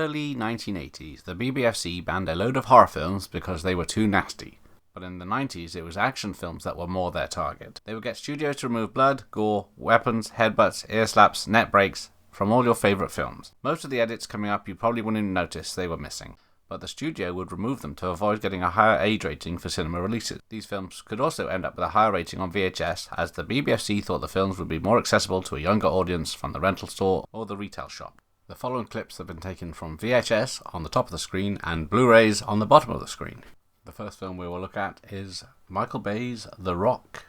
early 1980s, the BBFC banned a load of horror films because they were too nasty. But in the 90s, it was action films that were more their target. They would get studios to remove blood, gore, weapons, headbutts, ear slaps, net breaks from all your favourite films. Most of the edits coming up you probably wouldn't even notice they were missing, but the studio would remove them to avoid getting a higher age rating for cinema releases. These films could also end up with a higher rating on VHS, as the BBFC thought the films would be more accessible to a younger audience from the rental store or the retail shop. The following clips have been taken from VHS on the top of the screen and Blu-rays on the bottom of the screen. The first film we will look at is Michael Bay's The Rock.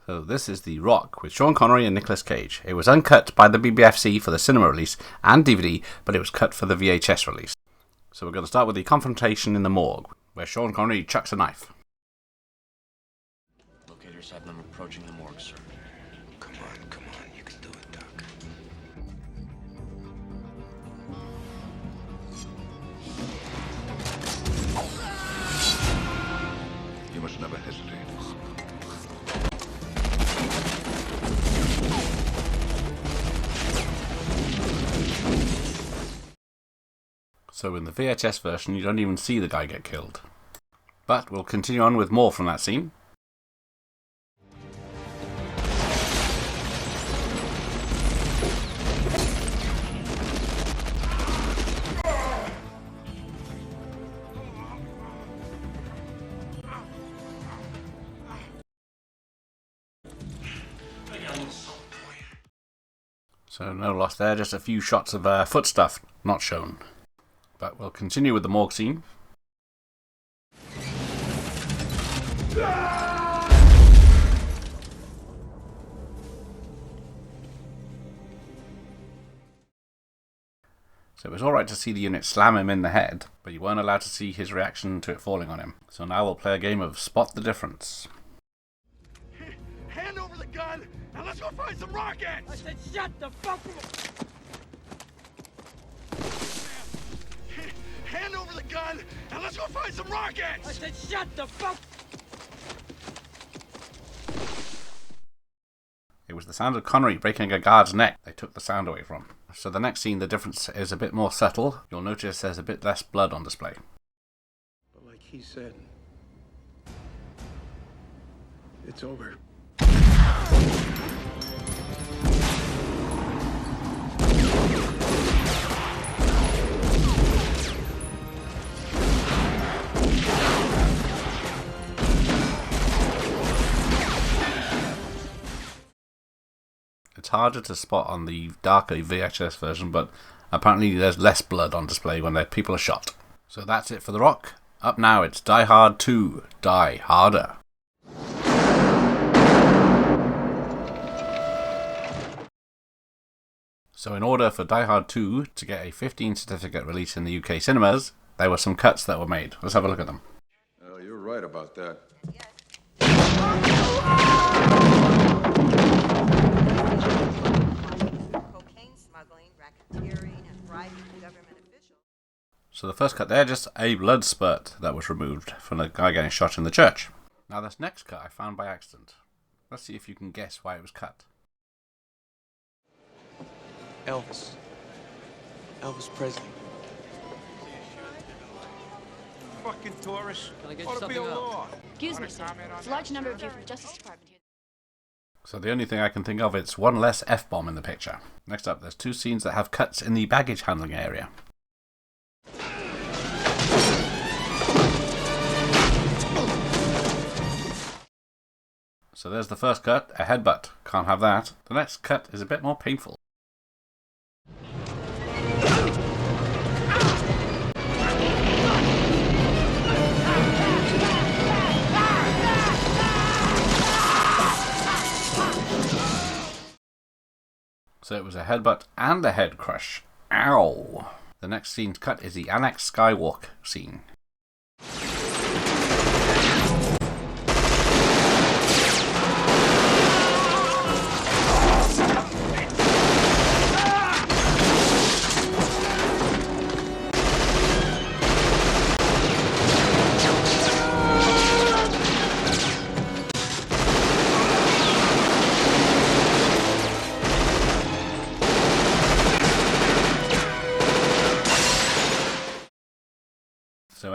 So this is The Rock with Sean Connery and Nicolas Cage. It was uncut by the BBFC for the cinema release and DVD, but it was cut for the VHS release. So we're going to start with the confrontation in the morgue, where Sean Connery chucks a knife. Locators have them approaching the morgue, sir. Come on, you can do it, Doc. You must never hesitate. So in the VHS version, you don't even see the guy get killed. But we'll continue on with more from that scene. So no loss there, just a few shots of foot stuff not shown. But we'll continue with the morgue scene. So it was alright to see the unit slam him in the head, but you weren't allowed to see his reaction to it falling on him. So now we'll play a game of Spot the Difference. Hand over the gun, and let's go find some rockets! I said shut the fuck up! Hand over the gun, and let's go find some rockets! I said shut the fuck. It was the sound of Connery breaking a guard's neck they took the sound away from. So the next scene, the difference is a bit more subtle. You'll notice there's a bit less blood on display. But like he said, it's over. It's harder to spot on the darker VHS version, but apparently there's less blood on display when people are shot. So that's it for The Rock. Up now, it's Die Hard 2, Die Harder. So in order for Die Hard 2 to get a 15 certificate release in the UK cinemas, there were some cuts that were made. Let's have a look at them. Oh, you're right about that. Cocaine smuggling, racketeering, and bribing government officials. So the first cut there, just a blood spurt that was removed from the guy getting shot in the church. Now this next cut I found by accident. Let's see if you can guess why it was cut. Elvis Presley. Fucking tourists. Can I get you Ought to something be a else? law. Excuse me, sir. It's a large number of you from the Justice Department here. So the only thing I can think of is one less F-bomb in the picture. Next up, there's two scenes that have cuts in the baggage handling area. So there's the first cut, a headbutt. Can't have that. The next cut is a bit more painful. So it was a headbutt and a head crush. Ow! The next scene cut is the Annex Skywalk scene.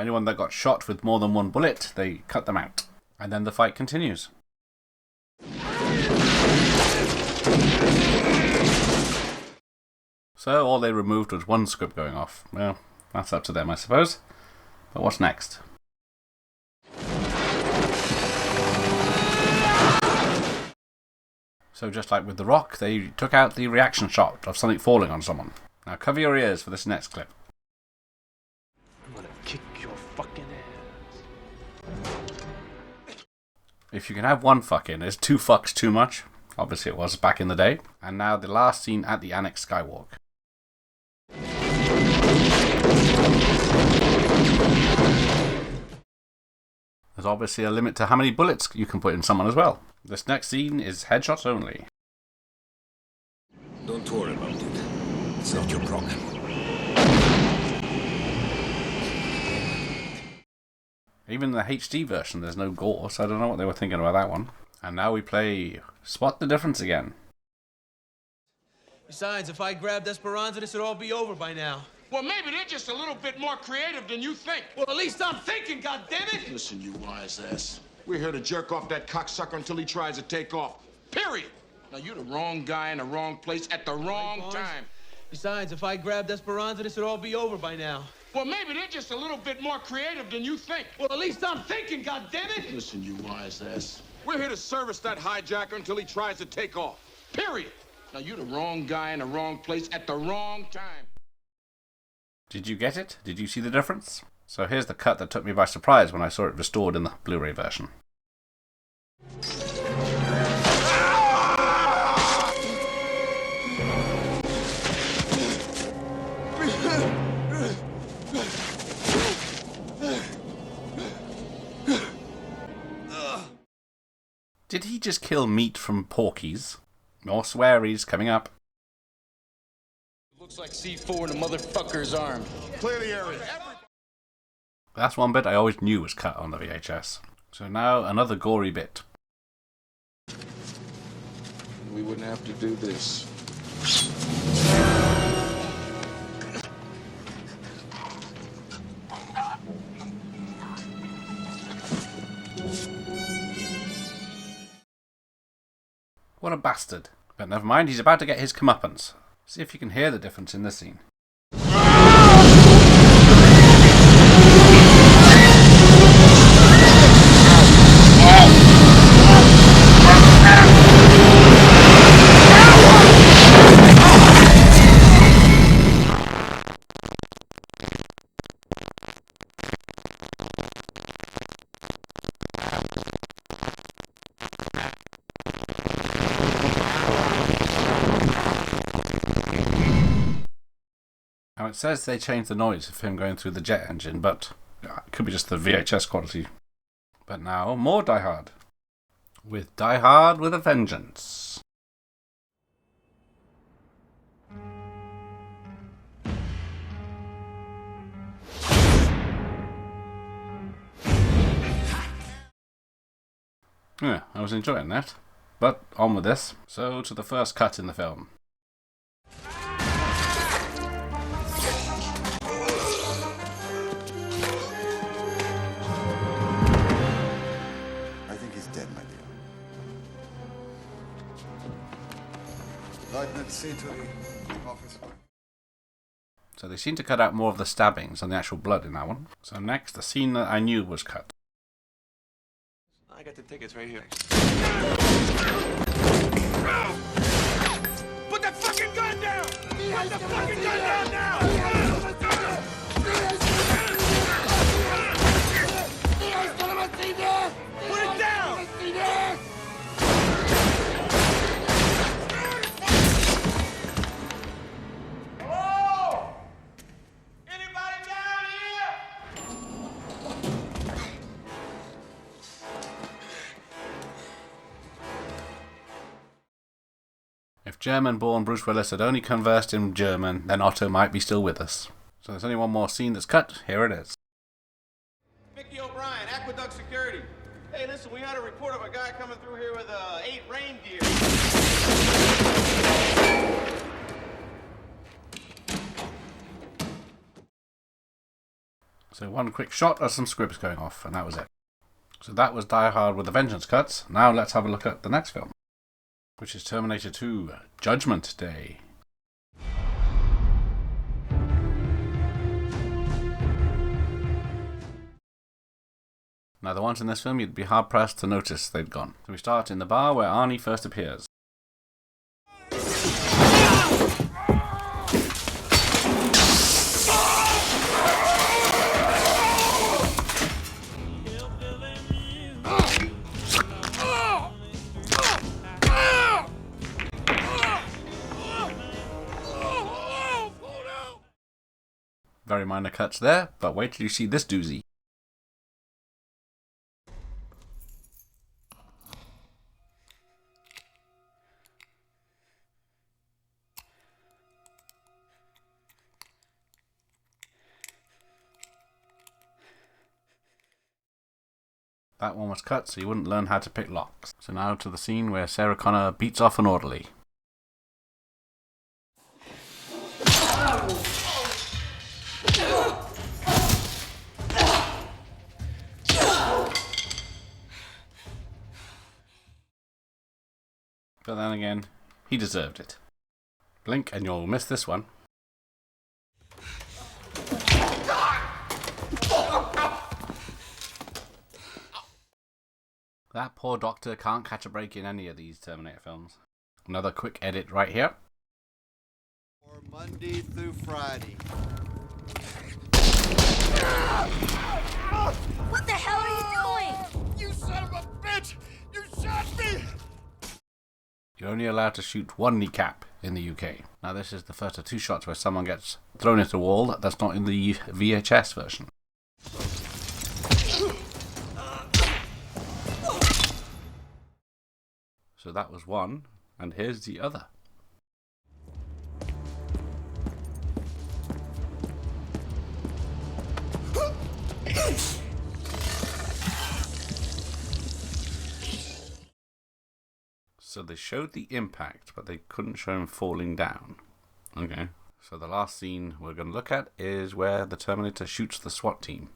anyone that got shot with more than one bullet, they cut them out. And then the fight continues. So all they removed was one script going off. Well, that's up to them, I suppose. But what's next? So just like with The Rock, they took out the reaction shot of something falling on someone. Now cover your ears for this next clip. I'm gonna kick your fucking ass. If you can have one fuck in, is two fucks too much? Obviously it was back in the day. And now the last scene at the Annex Skywalk. There's obviously a limit to how many bullets you can put in someone as well. This next scene is headshots only. Don't worry about it. It's not your problem. Even in the HD version there's no gore, so I don't know what they were thinking about that one. And now we play Spot the Difference again. Besides, if I grabbed Esperanza, this would all be over by now. Well, maybe they're just a little bit more creative than you think. Well, at least I'm thinking, goddammit! Listen, you wise ass. We're here to jerk off that cocksucker until he tries to take off. Period. Now, you're the wrong guy in the wrong place at the wrong time. Besides, if I grabbed Esperanza, this would all be over by now. Well, maybe they're just a little bit more creative than you think. Well, at least I'm thinking, goddammit! Listen, you wise ass. We're here to service that hijacker until he tries to take off. Period. Now, you're the wrong guy in the wrong place at the wrong time. Did you get it? Did you see the difference? So here's the cut that took me by surprise when I saw it restored in the Blu-ray version. Did he just kill meat from Porky's? More swearies coming up. Looks like C4 in the motherfucker's arm. Clear the area. That's one bit I always knew was cut on the VHS. So now another gory bit. We wouldn't have to do this. What a bastard. But never mind, he's about to get his comeuppance. See if you can hear the difference in this scene. Now it says they changed the noise of him going through the jet engine, but it could be just the VHS quality. But now, more Die Hard. With Die Hard with a Vengeance. Yeah, I was enjoying that. But on with this. So to the first cut in the film. I think he's dead, my dear. Lieutenant, see to the office. So they seem to cut out more of the stabbings than the actual blood in that one. So next, the scene that I knew was cut. I got the tickets right here. Put that fucking gun down! Put the fucking gun down now! Put it down! Hello? Anybody down here? If German-born Bruce Willis had only conversed in German, then Otto might be still with us. So there's only one more scene that's cut. Here it is. Mickey O'Brien, Aqueduct Security. Hey, listen, we had a report of a guy coming through here with 8 reindeer. So one quick shot of some scripts going off, and that was it. So that was Die Hard with a Vengeance cuts. Now let's have a look at the next film, which is Terminator 2, Judgment Day. Now the ones in this film you'd be hard pressed to notice they'd gone. So we start in the bar where Arnie first appears. Very minor cuts there, but wait till you see this doozy. That one was cut so you wouldn't learn how to pick locks. So now to the scene where Sarah Connor beats off an orderly. But then again, he deserved it. Blink and you'll miss this one. That poor doctor can't catch a break in any of these Terminator films. Another quick edit right here. Or Monday through Friday. What the hell are you doing? You son of a bitch! You shot me! You're only allowed to shoot one kneecap in the UK. Now this is the first of two shots where someone gets thrown at a wall that's not in the VHS version. So that was one, and here's the other. So they showed the impact, but they couldn't show him falling down. Okay, so the last scene we're going to look at is where the Terminator shoots the SWAT team.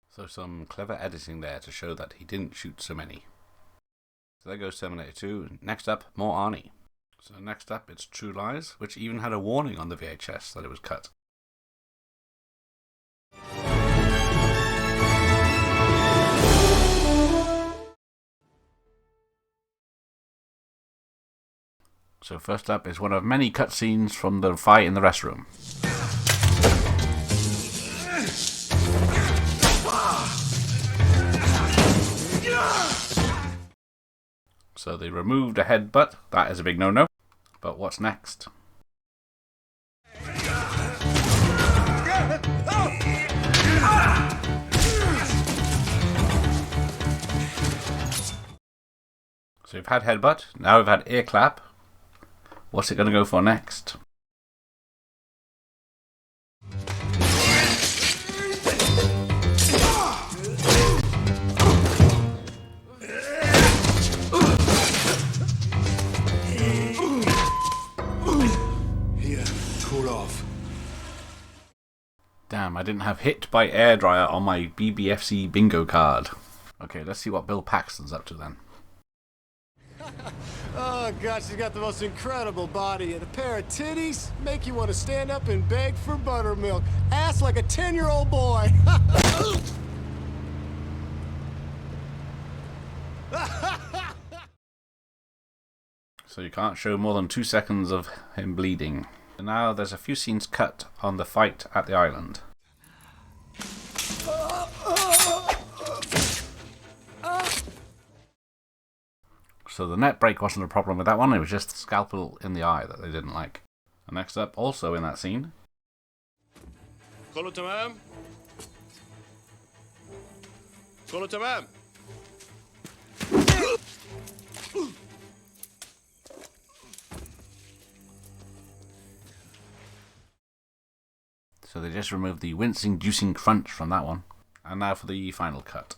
So some clever editing there to show that he didn't shoot so many. So there goes Terminator 2. Next up, more Arnie. So next up, it's True Lies, which even had a warning on the VHS that it was cut. So first up is one of many cutscenes from the fight in the restroom. So they removed a headbutt. That is a big no-no. But what's next? So we've had headbutt. Now we've had ear clap. What's it going to go for next? Damn, I didn't have hit by air dryer on my BBFC bingo card. Okay, let's see what Bill Paxton's up to then. Oh, God, she's got the most incredible body and a pair of titties. Make you want to stand up and beg for buttermilk. Ass like a 10-year-old boy. So you can't show more than 2 seconds of him bleeding. And now there's a few scenes cut on the fight at the island. So the net break wasn't a problem with that one, it was just the scalpel in the eye that they didn't like. And next up, also in that scene. كله تمام؟ كله تمام؟ So they just removed the wincing, juicing crunch from that one. And now for the final cut.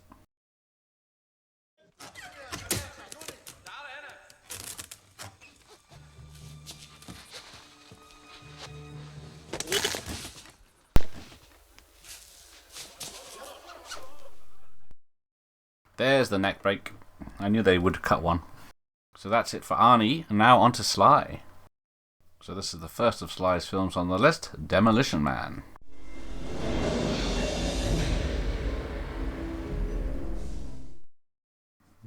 There's the neck break. I knew they would cut one. So that's it for Arnie, and now on to Sly. So this is the first of Sly's films on the list, Demolition Man.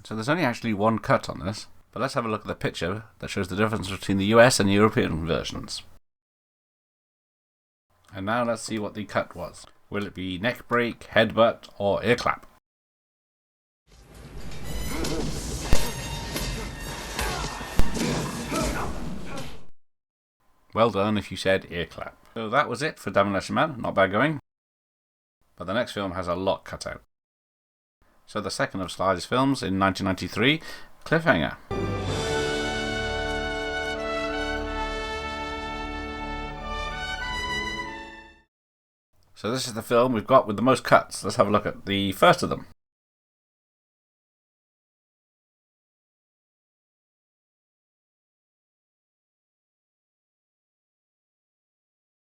So there's only actually one cut on this, but let's have a look at the picture that shows the difference between the US and European versions. And now let's see what the cut was. Will it be neck break, headbutt, or ear clap? Well done if you said ear clap. So that was it for Demolition Man, not bad going. But the next film has a lot cut out. So the second of Sly's films in 1993, Cliffhanger. So this is the film we've got with the most cuts. Let's have a look at the first of them.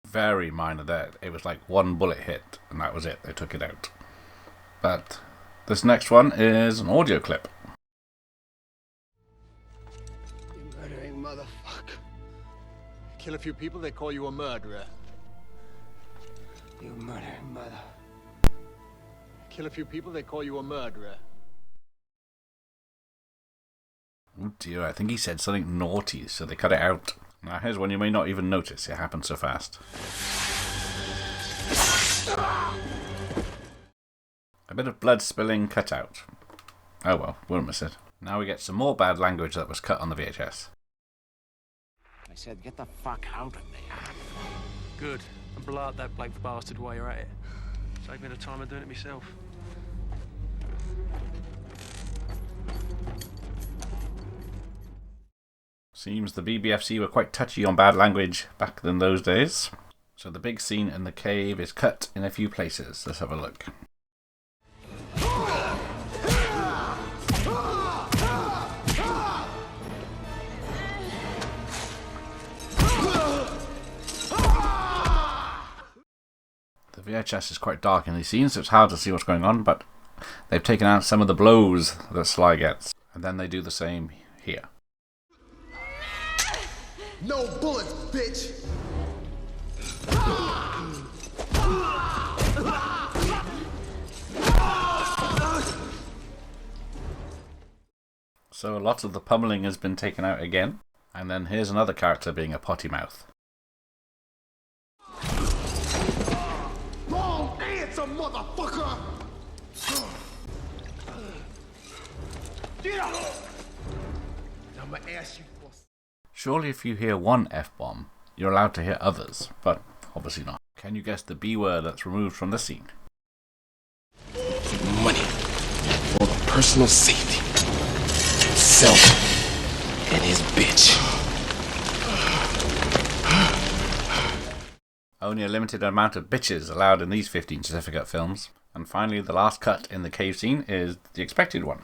Very minor there. It was like one bullet hit and that was it. They took it out. But this next one is an audio clip. You murdering motherfucker. Kill a few people, they call you a murderer. You murdering mother. Kill a few people, they call you a murderer. Oh dear, I think he said something naughty, so they cut it out. Now here's one you may not even notice, it happened so fast. A bit of blood spilling cut out. Oh well, won't miss it. Now we get some more bad language that was cut on the VHS. I said, get the fuck out of there. Good. And blow up that bloke bastard while you're at it. Save me the time of doing it myself. Seems the BBFC were quite touchy on bad language back in those days. So the big scene in the cave is cut in a few places. Let's have a look. The VHS is quite dark in these scenes, so it's hard to see what's going on, but they've taken out some of the blows that Sly gets. And then they do the same here. No bullets, bitch! So a lot of the pummeling has been taken out again. And then here's another character being a potty mouth. Wrong answer, motherfucker! Get up! I'm gonna ask you for... Surely if you hear one F-bomb, you're allowed to hear others, but obviously not. Can you guess the B word that's removed from the scene? Money. For the personal safety. Self and his bitch. Only a limited amount of bitches allowed in these 15 certificate films. And finally, the last cut in the cave scene is the expected one.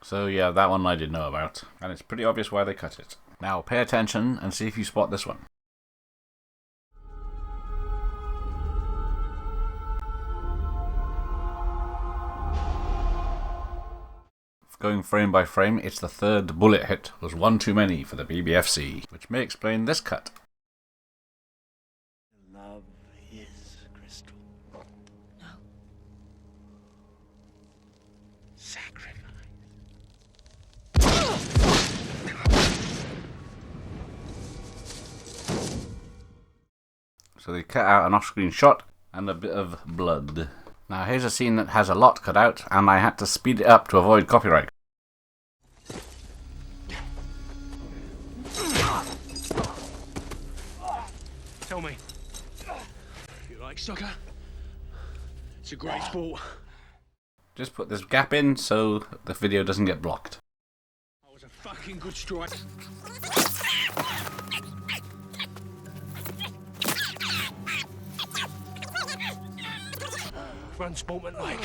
So yeah, that one I did know about, and it's pretty obvious why they cut it. Now pay attention and see if you spot this one. Going frame by frame, it's the third bullet hit was one too many for the BBFC, which may explain this cut. Love is crystal. No. Sacrifice. So they cut out an off-screen shot and a bit of blood. Now here's a scene that has a lot cut out, and I had to speed it up to avoid copyright. Tell me, you like soccer? It's a great sport. Just put this gap in so the video doesn't get blocked. I was a fucking good striker. Runs moment like.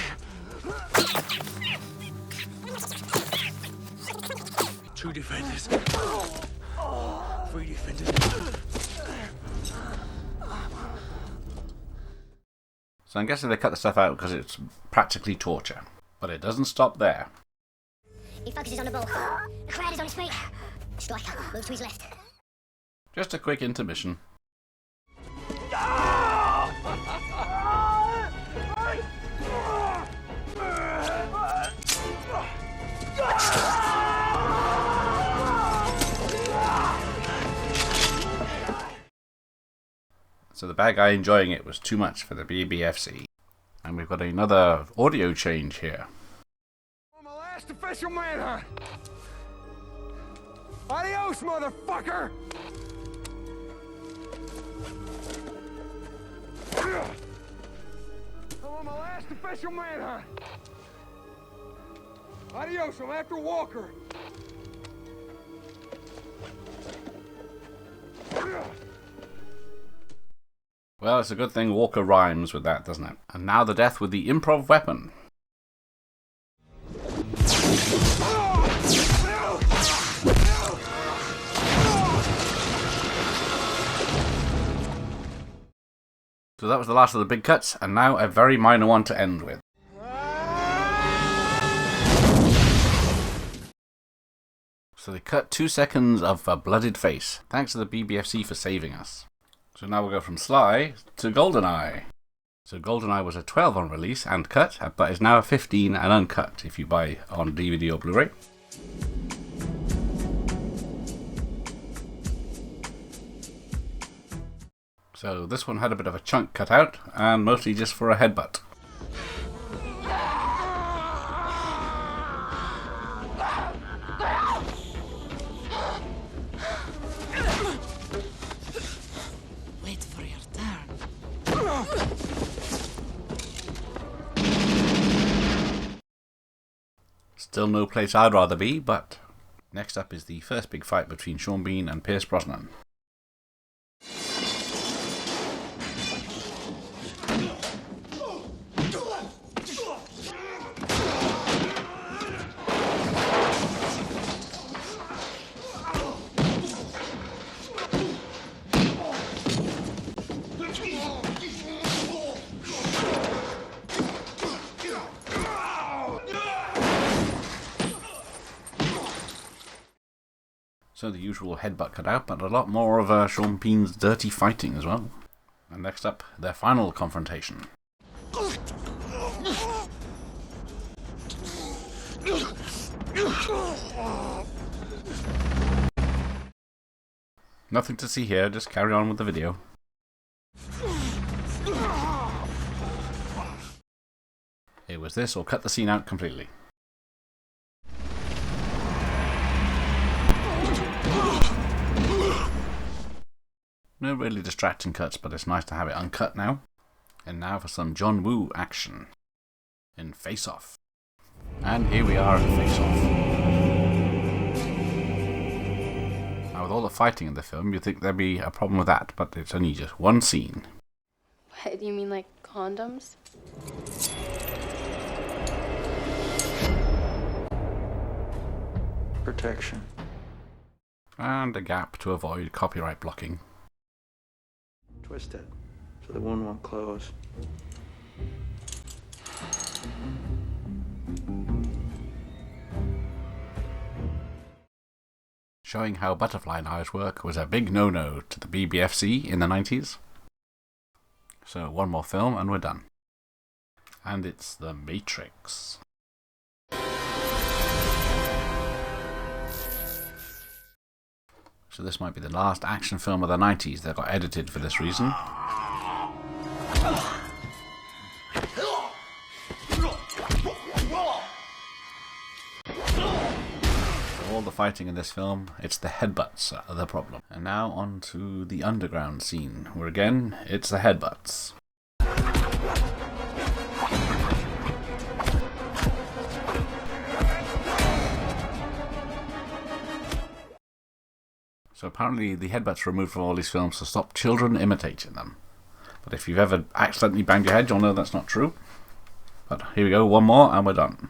2 defenders. 3 defenders. So I'm guessing they cut the stuff out because it's practically torture. But it doesn't stop there. He focuses on the ball. The crowd is on his feet. Striker moves to his left. Just a quick intermission. So the bad guy enjoying it was too much for the BBFC. And we've got another audio change here. On my last official manhunt. Adios, motherfucker! I'm on my last official manhunt. Adios, I'm after Walker. Well, it's a good thing Walker rhymes with that, doesn't it? And now the death with the improv weapon. So that was the last of the big cuts, and now a very minor one to end with. So they cut 2 seconds of a blooded face. Thanks to the BBFC for saving us. So now we'll go from Sly to GoldenEye. So GoldenEye was a 12 on release and cut, but is now a 15 and uncut if you buy on DVD or Blu-ray. So this one had a bit of a chunk cut out, and mostly just for a headbutt. Wait for your turn. Still no place I'd rather be, but next up is the first big fight between Sean Bean and Pierce Brosnan. So the usual headbutt cut out, but a lot more of Sean Bean's dirty fighting as well. And next up, their final confrontation. Nothing to see here, just carry on with the video. It was this or cut the scene out completely. No really distracting cuts, but it's nice to have it uncut now. And now for some John Woo action in Face Off. And here we are in Face Off. Now with all the fighting in the film, you'd think there'd be a problem with that, but it's only just one scene. What, do you mean like condoms? Protection. And a gap to avoid copyright blocking. Twist it so the wound won't close. Showing how butterfly knives work was a big no-no to the BBFC in the 90s. So one more film and we're done. And it's The Matrix. So this might be the last action film of the 90s that got edited for this reason. For all the fighting in this film, it's the headbutts that are the problem. And now on to the underground scene, where again, it's the headbutts. So apparently the headbutts were removed from all these films to stop children imitating them. But if you've ever accidentally banged your head, you'll know that's not true. But here we go, one more and we're done.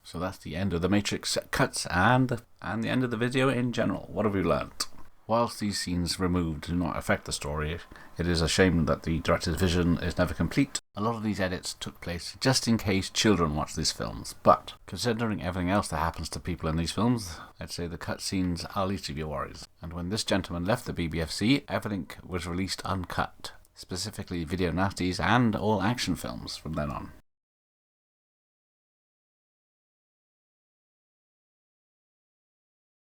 So that's the end of the Matrix cuts and the end of the video in general. What have we learnt? Whilst these scenes removed do not affect the story, it is a shame that the director's vision is never complete. A lot of these edits took place just in case children watch these films, but considering everything else that happens to people in these films, I'd say the cutscenes are least of your worries. And when this gentleman left the BBFC, everything was released uncut, specifically video nasties and all action films from then on.